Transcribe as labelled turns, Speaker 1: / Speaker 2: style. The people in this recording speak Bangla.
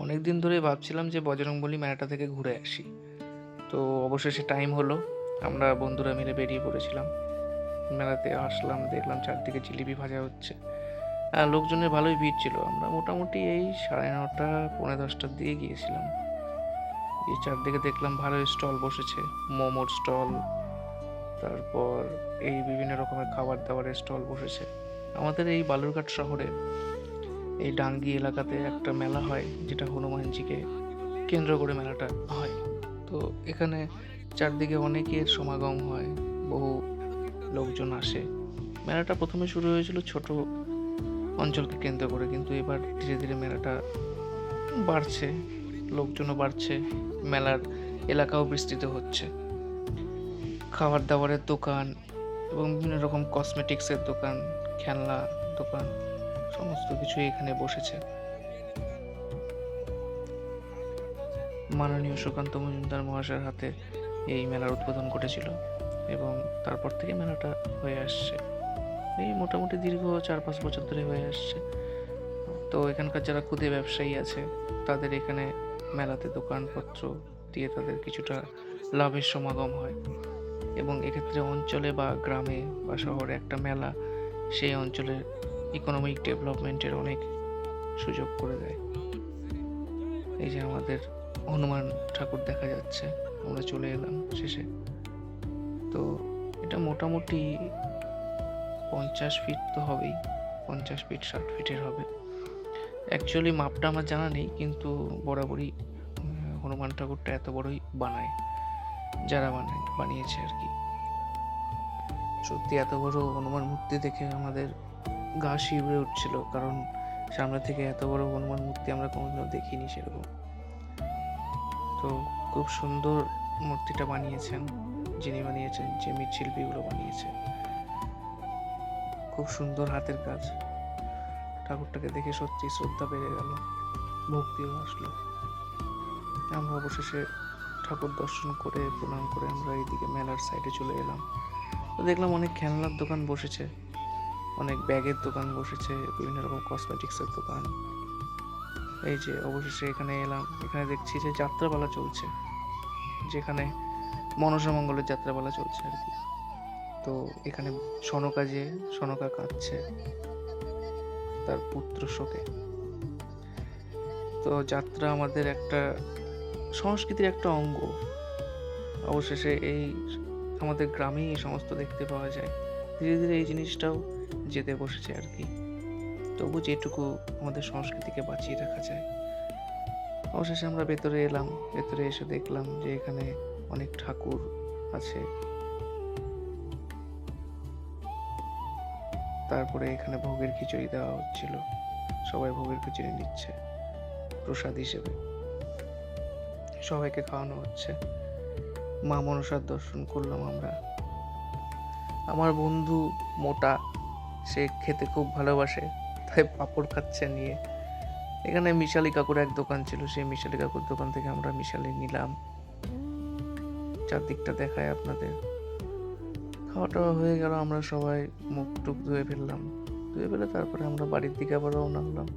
Speaker 1: অনেকদিন ধরেই ভাবছিলাম যে বজরংবলী মেলাটা থেকে ঘুরে আসি। তো অবশেষে টাইম হলো। আমরা বন্ধুরা মিলে বেরিয়ে পড়েছিলাম। মেলাতে আসলাম, দেখলাম চারদিকে জিলিপি ভাজা হচ্ছে। লোকজনের ভালোই ভিড় ছিল। আমরা মোটামুটি এই 9:30 10:45টার দিকে গিয়েছিলাম। এই চারদিকে দেখলাম ভালোই স্টল বসেছে, মোমোর স্টল, তারপর এই বিভিন্ন রকমের খাবার দাবারের স্টল বসেছে। আমাদের এই বালুরঘাট শহরে এই ডাঙ্গি এলাকাতে একটা মেলা হয়, যেটা হনুমানজিকে কেন্দ্র করে মেলাটা হয়। তো এখানে চারদিকে অনেকের সমাগম হয়, বহু লোকজন আসে। মেলাটা প্রথমে শুরু হয়েছিল ছোট অঞ্চলকে কেন্দ্র করে, কিন্তু এবার ধীরে ধীরে মেলাটা বাড়ছে, লোকজনও বাড়ছে, মেলার এলাকাও বিস্তৃত হচ্ছে। খাবার দাবারের দোকান এবং বিভিন্ন রকম কসমেটিক্সের দোকান, খেলনা দোকান, সমস্ত কিছুই এখানে বসেছে। মাননীয় সুকান্ত মজুমদার মহাশয়ের হাতে এই মেলার উদ্বোধন ঘটেছিল এবং তারপর থেকে মেলাটা হয়ে আসছে। এই মোটামুটি দীর্ঘ 4-5 বছর ধরে হয়ে আসছে। তো এখানকার যারা ক্ষুদে ব্যবসায়ী আছে, তাদের এখানে মেলাতে দোকানপত্র দিয়ে তাদের কিছুটা লাভের সমাগম হয় এবং এক্ষেত্রে অঞ্চলে বা গ্রামে বা শহরে একটা মেলা সেই অঞ্চলের ইকোনমিক ডেভেলপমেন্টের অনেক সুযোগ করে দেয়। এই যে আমাদের হনুমান ঠাকুর দেখা যাচ্ছে, আমরা চলে এলাম শেষে। তো এটা মোটামুটি 50 ফিট তো হবেই, 50 ফিট 60 ফিটের হবে। অ্যাকচুয়ালি মাপটা আমার জানা নেই, কিন্তু বরাবরই হনুমান ঠাকুরটা এত বড়ই বানায়, যারা বানিয়েছে আর কি। সত্যি এত বড় হনুমান মূর্তি দেখে আমাদের গা শিউরে উঠছিল, কারণ সামনে থেকে এত বড় হনুমান মূর্তি আমরা কোনোদিনও দেখিনি সেরকম। তো খুব সুন্দর মূর্তিটা বানিয়েছেন, যিনি বানিয়েছেন, যে মৃৎশিল্পীগুলো বানিয়েছে, খুব সুন্দর হাতের কাজ। ঠাকুরটাকে দেখে সত্যি শ্রদ্ধা বেড়ে গেল, ভক্তিও আসলো। আমরা অবশেষে ঠাকুর দর্শন করে প্রণাম করে আমরা এইদিকে মেলার সাইডে চলে এলাম। তো দেখলাম অনেক খেলনার দোকান বসেছে, অনেক ব্যাগের দোকান বসেছে, বিভিন্ন রকম কসমেটিক্সের দোকান। এই যে অবশেষে এখানে এলাম, এখানে দেখছি যে যাত্রাপালা চলছে, যেখানে মনসা মঙ্গলের যাত্রাপালা চলছে আর কি। তো এখানে সনকা কাঁদছে তার পুত্র শোকে। তো যাত্রা আমাদের একটা সংস্কৃতির একটা অঙ্গ। অবশেষে এই আমাদের গ্রামেই এই সমস্ত দেখতে পাওয়া যায়। ধীরে ধীরে এই জিনিসটাও যেতে বসেছে আর কি। তবু যেটুকু আমাদের সংস্কৃতিকে বাঁচিয়ে রাখা যায়। অবশেষে আমরা ভেতরে এলাম, ভেতরে এসে দেখলাম যে এখানে অনেক ঠাকুর আছে। তারপরে এখানে ভোগের খিচুড়ি দেওয়া হচ্ছিল, সবাই ভোগের খিচুড়ি নিচ্ছে প্রসাদ হিসেবে, সবাইকে খাওয়ানো হচ্ছে। মা মনসার দর্শন করলাম আমরা। আমার বন্ধু মোটা, সে খেতে খুব ভালোবাসে, তাই পাঁপড় খাচ্ছে নিয়ে। এখানে মিশালি কাকুর এক দোকান ছিল, সেই মিশালি কাকুর দোকান থেকে আমরা মিশালি নিলাম। চারদিকটা দেখায় আপনাদের। খাওয়া টাওয়া হয়ে গেল, আমরা সবাই মুখ টুক ধুয়ে ফেললাম। ধুয়ে ফেলে তারপরে আমরা বাড়ির দিকে আবার রওনা হলাম।